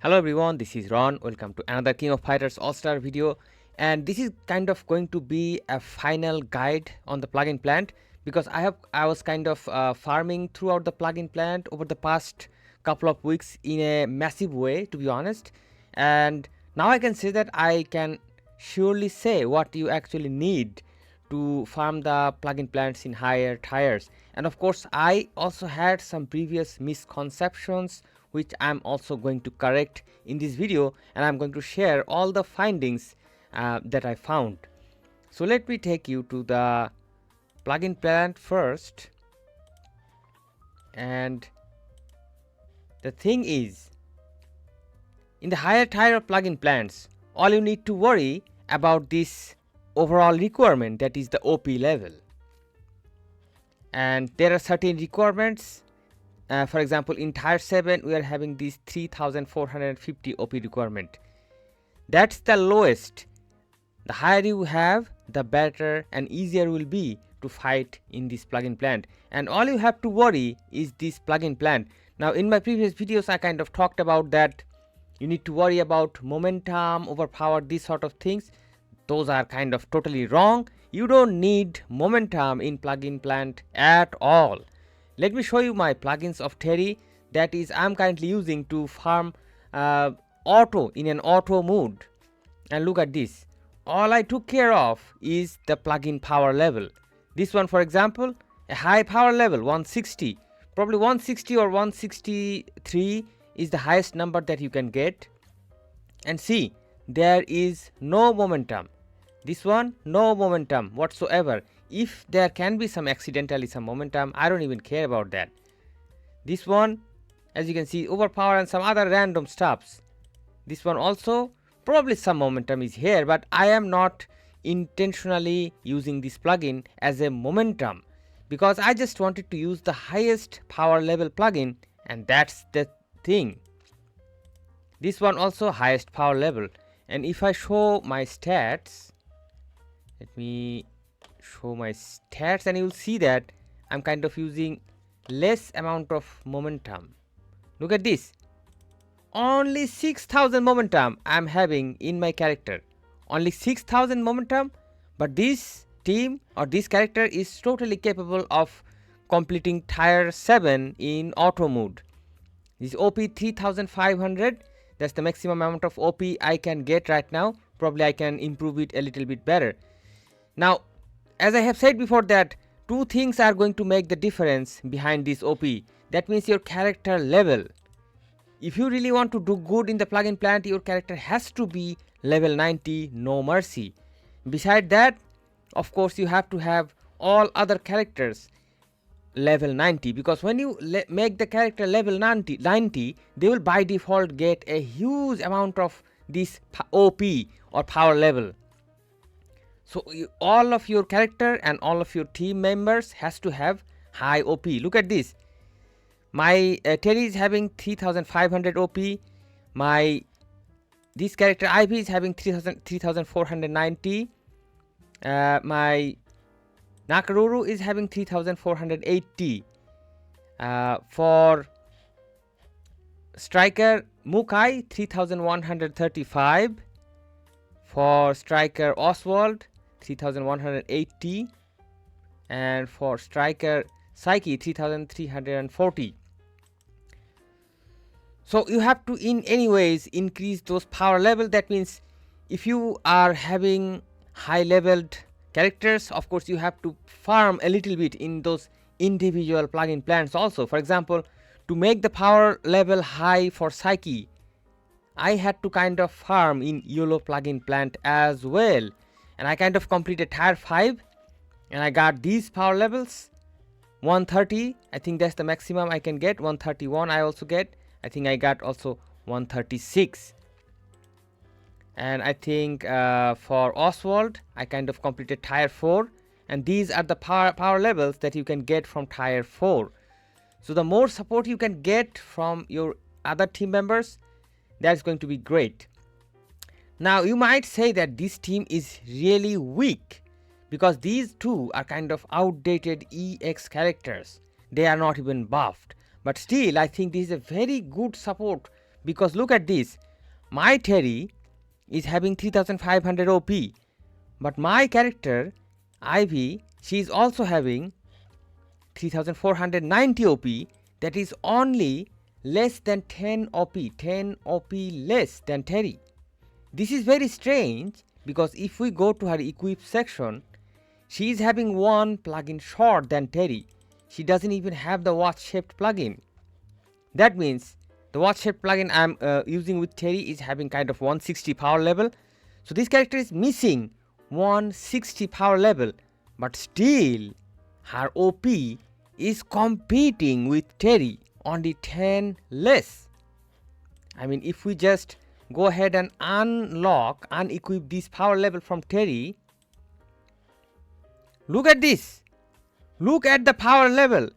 Hello everyone, this is Ron. Welcome to another King of Fighters All-Star video, and this is kind of going to be a final guide on the plugin plant because I was kind of farming throughout the plugin plant over the past couple of weeks in a massive way, to be honest, and now I can say that I can surely say what you actually need to farm the plugin plants in higher tiers. And of course, I also had some previous misconceptions which I'm also going to correct in this video, and I'm going to share all the findings that I found. So let me take you to the plugin plant first. And the thing is, in the higher tier of plugin plants, all you need to worry about this overall requirement, that is the OP level. And there are certain requirements. For example, in tier 7 we are having this 3450 OP requirement. That's the lowest. The higher you have, the better and easier will be to fight in this plugin plant, and all you have to worry is this plugin plant. Now in my previous videos I kind of talked about that you need to worry about momentum, overpower, these sort of things. Those are kind of totally wrong. You don't need momentum in plugin plant at all. Let me show you my plugins of Terry, that is I'm currently using to farm auto in an auto mode. And look at this, all I took care of is the plugin power level. This one, for example, a high power level 160, probably 160 or 163 is the highest number that you can get. And see, there is no momentum. This one, no momentum whatsoever. If there can be some accidentally some momentum, I don't even care about that. This one, as you can see, overpower and some other random stuffs. This one also, probably some momentum is here, but I am not intentionally using this plugin as a momentum because I just wanted to use the highest power level plugin, and that's the thing. This one also highest power level. And if I show my stats, let me show my stats, and you'll see that I'm kind of using less amount of momentum. Look at this, only 6000 momentum I'm having in my character, only 6000 momentum, but this team or this character is totally capable of completing tier 7 in auto mode. This OP 3500, that's the maximum amount of OP I can get right now. Probably I can improve it a little bit better. Now, as I have said before, that two things are going to make the difference behind this OP. That means your character level. If you really want to do good in the plugin plant, your character has to be level 90, no mercy. Beside that, of course, you have to have all other characters level 90, because when you make the character level 90, they will by default get a huge amount of this OP or power level. So all of your character and all of your team members has to have high OP. Look at this, my Terry is having 3500 OP, this character IV is having 3490, my Nakaruru is having 3480, for striker Mukai 3135, for striker Oswald 3180, and for striker Psyche 3340. So you have to in any ways increase those power level. That means if you are having high leveled characters, of course you have to farm a little bit in those individual plugin plants also. For example, to make the power level high for Psyche, I had to kind of farm in YOLO plugin plant as well, and I kind of completed tier 5 and I got these power levels 130. I think that's the maximum I can get. 131 I also get. I think I got also 136. And I think for Oswald I kind of completed tier 4, and these are the power levels that you can get from tier 4. So the more support you can get from your other team members, that's going to be great. Now you might say that this team is really weak because these two are kind of outdated EX characters. They are not even buffed, but still I think this is a very good support because look at this, my Terry is having 3500 OP, but my character Ivy, she is also having 3490 OP, that is only less than 10 OP, 10 OP less than Terry. This is very strange because if we go to her equip section, she is having one plugin short than Terry. She doesn't even have the watch shaped plugin. That means the watch shaped plugin I'm using with Terry is having kind of 160 power level. So this character is missing 160 power level, but still her OP is competing with Terry, only 10 less. I mean, if we just go ahead and unequip this power level from Terry, look at this, look at the power level,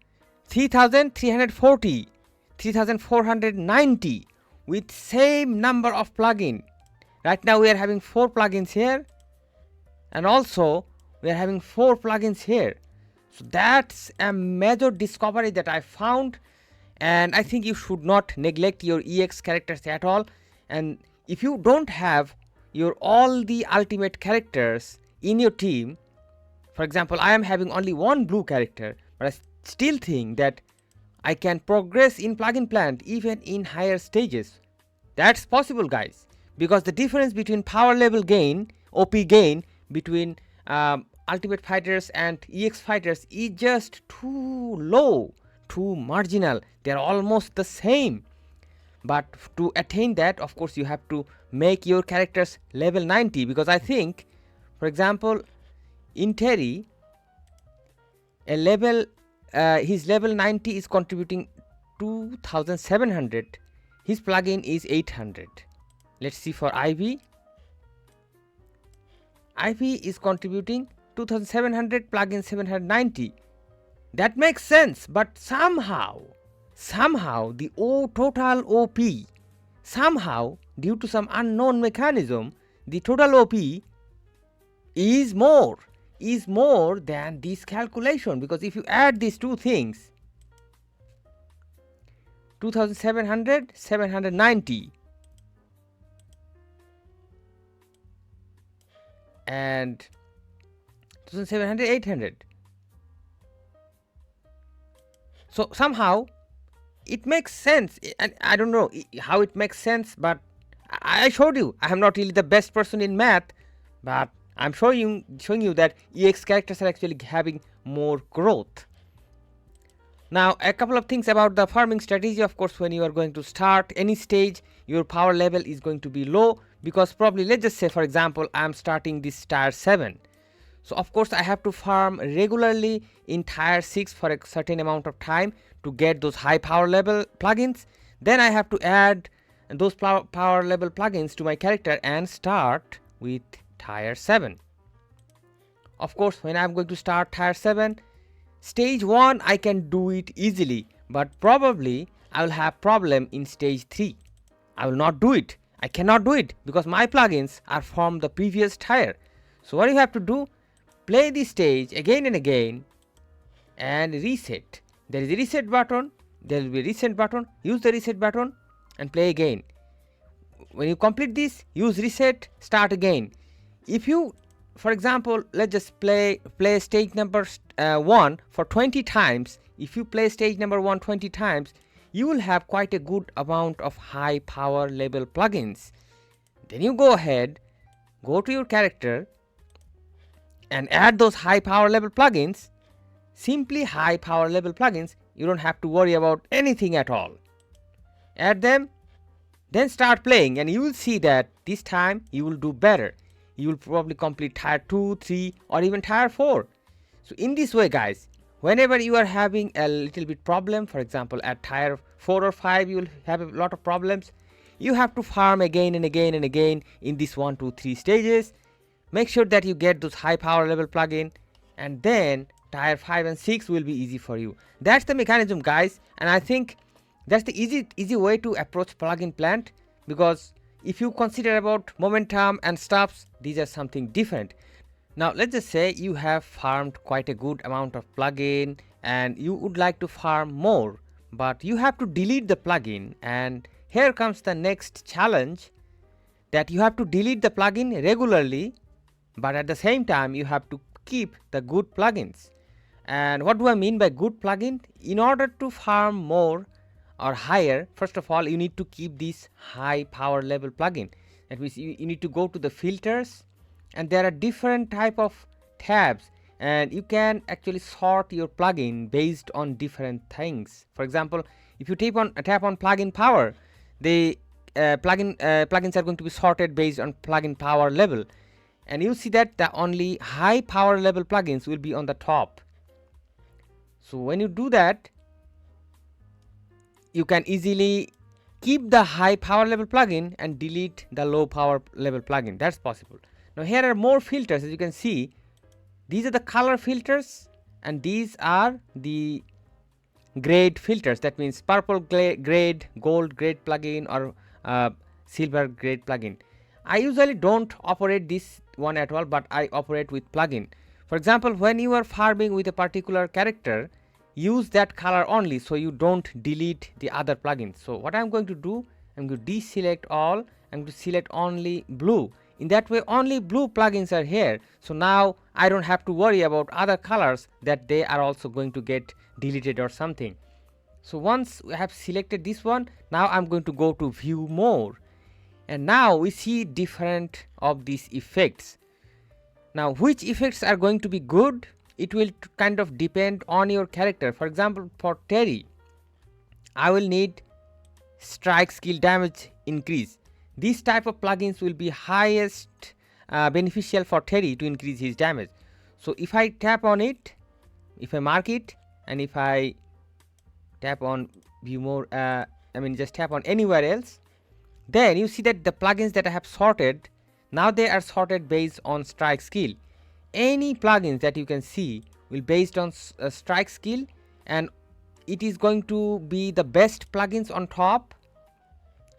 3340, 3490 with same number of plugin. Right now we are having 4 plugins here, and also we are having 4 plugins here. So that's a major discovery that I found, and I think you should not neglect your EX characters at all. And if you don't have your all the ultimate characters in your team, for example, I am having only one blue character, but I still think that I can progress in plugin plant even in higher stages. That's possible, guys, because the difference between power level gain, OP gain between ultimate fighters and EX fighters is just too low, too marginal. They're almost the same. But to attain that, of course, you have to make your characters level 90, because I think, for example, in Terry, a level his level 90 is contributing 2700, his plugin is 800. Let's see for Ivy. Ivy is contributing 2700, plugin 790. That makes sense, but somehow the total OP, somehow due to some unknown mechanism, the total OP is more than this calculation, because if you add these two things, 2700, 790 and 2700, 800. So somehow it makes sense, and I don't know how it makes sense, but I showed you. I am not really the best person in math, but I'm showing you that EX characters are actually having more growth. Now, a couple of things about the farming strategy. Of course, when you are going to start any stage, your power level is going to be low, because probably, let's just say, for example, I'm starting this tier 7. So of course I have to farm regularly in tier 6 for a certain amount of time to get those high power level plugins. Then I have to add those power level plugins to my character and start with tier 7. Of course, when I'm going to start tier 7, stage 1 I can do it easily, but probably I will have problem in stage 3. I will not do it. I cannot do it because my plugins are from the previous tier. So what you have to do, play the stage again and again and reset. There is a reset button, there will be a reset button, use the reset button and play again. When you complete this, use reset, start again. If you, for example, let's just play stage number 1 for 20 times. If you play stage number 1 20 times, you will have quite a good amount of high power level plugins. Then you go ahead, go to your character and add those high power level plugins. Simply high power level plugins, you don't have to worry about anything at all. Add them, then start playing, and you will see that this time you will do better. You will probably complete tier 2, 3 or even tier 4. So in this way, guys, whenever you are having a little bit problem, for example at tier 4 or 5 you will have a lot of problems, you have to farm again and again and again in this 1, 2, 3 stages. Make sure that you get those high power level plugin, and then tier 5 and 6 will be easy for you. That's the mechanism, guys, and I think that's the easy way to approach plugin plant, because if you consider about momentum and stuffs, these are something different. Now let's just say you have farmed quite a good amount of plugin and you would like to farm more, but you have to delete the plugin and here comes the next challenge, that you have to delete the plugin regularly, but at the same time you have to keep the good plugins. And what do I mean by good plugin? In order to farm more or higher, first of all you need to keep this high power level plugin. That means you need to go to the filters, and there are different type of tabs, and you can actually sort your plugin based on different things. For example, if you tap on plugin power, the plugins are going to be sorted based on plugin power level, and you see that the only high power level plugins will be on the top. So when you do that, you can easily keep the high power level plugin and delete the low power level plugin. That's possible. Now here are more filters. As you can see, these are the color filters, and these are the grade filters. That means purple grade, gold grade plugin, or silver grade plugin. I usually don't operate this one at all, but I operate with plugin. For example, when you are farming with a particular character, use that color only, so you don't delete the other plugins. So what I'm going to do, I'm going to deselect all, I'm going to select only blue. In that way only blue plugins are here, so now I don't have to worry about other colors that they are also going to get deleted or something. So once we have selected this one, now I'm going to go to view more, and now we see different of these effects. Now which effects are going to be good, it will kind of depend on your character. For example, for Terry, I will need strike skill damage increase. These type of plugins will be highest beneficial for Terry to increase his damage. So if I tap on it, if I mark it, and if I tap on view more, just tap on anywhere else, then you see that the plugins that I have sorted, now they are sorted based on strike skill. Any plugins that you can see will based on strike skill, and it is going to be the best plugins on top.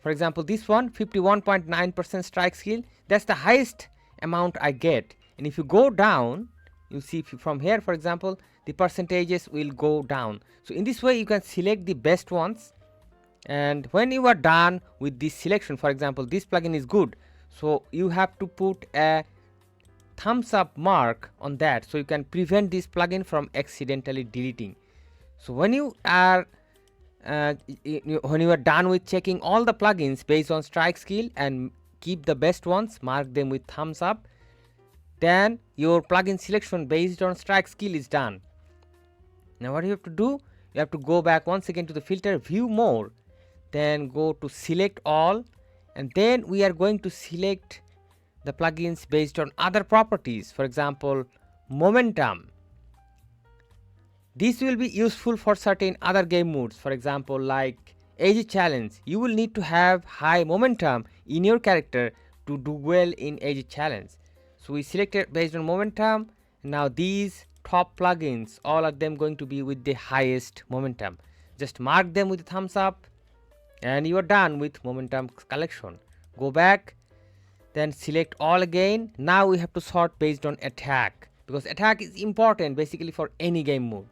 For example, this one 51.9% strike skill, that's the highest amount I get. And if you go down, you see from here, for example, the percentages will go down. So in this way you can select the best ones, and when you are done with this selection, for example, this plugin is good, so you have to put a thumbs up mark on that, so you can prevent this plugin from accidentally deleting. So when you are done with checking all the plugins based on strike skill and keep the best ones, mark them with thumbs up, then your plugin selection based on strike skill is done. Now what you have to do, you have to go back once again to the filter, view more, then go to select all, and then we are going to select the plugins based on other properties. For example, momentum. This will be useful for certain other game modes. For example, like age challenge, you will need to have high momentum in your character to do well in age challenge. So we selected based on momentum. Now these top plugins, all of them going to be with the highest momentum. Just mark them with a thumbs up, and you are done with momentum collection. Go back, then select all again. Now we have to sort based on attack, because attack is important basically for any game mode.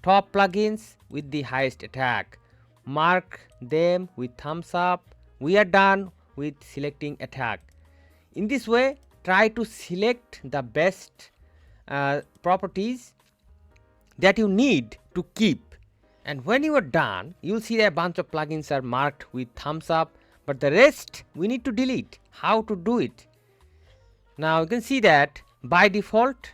Top plugins with the highest attack, mark them with thumbs up. We are done with selecting attack. In this way, try to select the best properties that you need to keep, and when you are done, you'll see that a bunch of plugins are marked with thumbs up, but the rest we need to delete. How to do it? Now you can see that by default,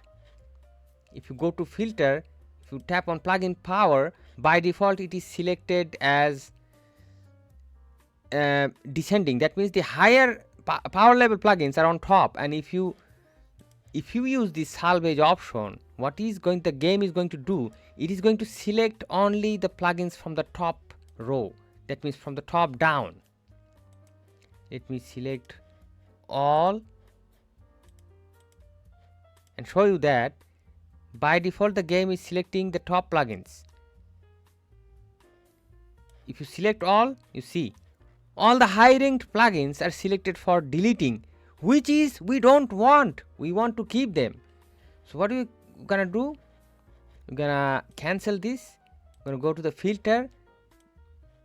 if you go to filter, if you tap on plugin power, by default it is selected as descending. That means the higher power level plugins are on top, and if you use this salvage option, what is going the game is going to do, it is going to select only the plugins from the top row. That means from the top down. Let me select all and show you that by default the game is selecting the top plugins. If you select all, you see all the high ranked plugins are selected for deleting, which is we don't want, we want to keep them. So what are we gonna do? We're gonna cancel this. We're gonna go to the filter,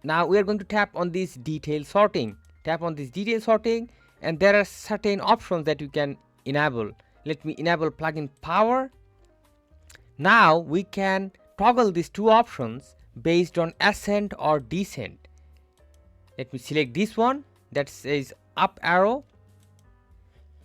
now we are going to tap on this detail sorting. Tap on this detail sorting, and there are certain options that you can enable. Let me enable plugin power. Now we can toggle these two options based on ascent or descent. Let me select this one that says up arrow.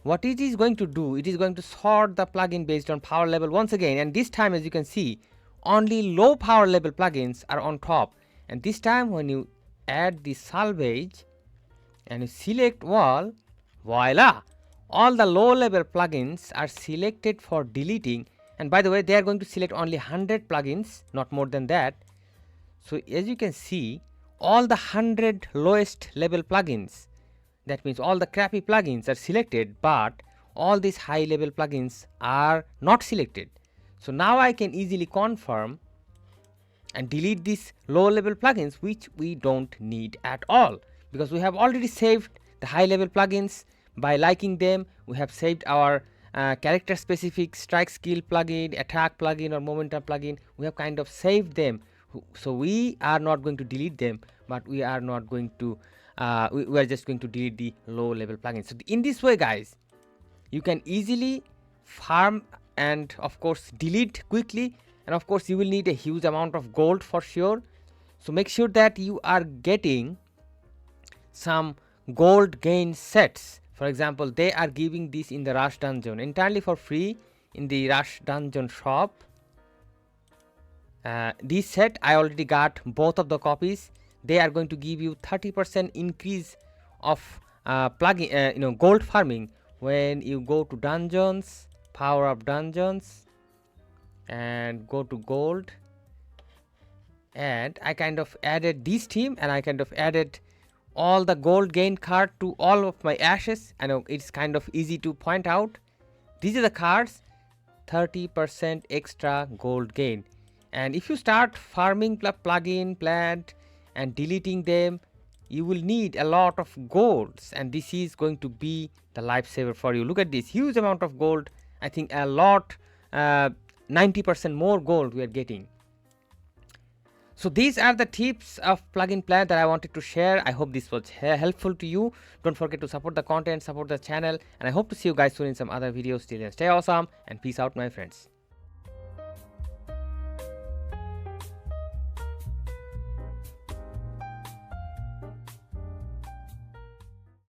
What it is going to do, it is going to sort the plugin based on power level once again, and this time, as you can see, only low power level plugins are on top. And this time when you add the salvage and you select all, voila, all the low level plugins are selected for deleting. And by the way, they are going to select only 100 plugins, not more than that. So as you can see, all the 100 lowest level plugins, that means all the crappy plugins are selected, but all these high level plugins are not selected. So now I can easily confirm and delete these low level plugins which we don't need at all, because we have already saved the high level plugins. By liking them, we have saved our character specific strike skill plugin, attack plugin, or momentum plugin. We have kind of saved them, so we are not going to delete them, but we are not going to we are just going to delete the low level plugins. So in this way, guys, you can easily farm and of course delete quickly, and of course you will need a huge amount of gold for sure. So make sure that you are getting some gold gain sets. For example, they are giving this in the rush dungeon entirely for free in the rush dungeon shop. This set I already got both of the copies. They are going to give you 30% increase of plugin gold farming when you go to dungeons, power up dungeons, and go to gold. And I kind of added this team, and I kind of added all the gold gain card to all of my ashes. I know it's kind of easy to point out. These are the cards, 30% extra gold gain. And if you start farming plugin plant and deleting them, you will need a lot of golds, and this is going to be the lifesaver for you. Look at this huge amount of gold. I think a lot, 90% more gold we are getting. So these are the tips of plugin plant that I wanted to share. I hope this was helpful to you. Don't forget to support the content, support the channel, and I hope to see you guys soon in some other videos. Till then, stay awesome and peace out, my friends.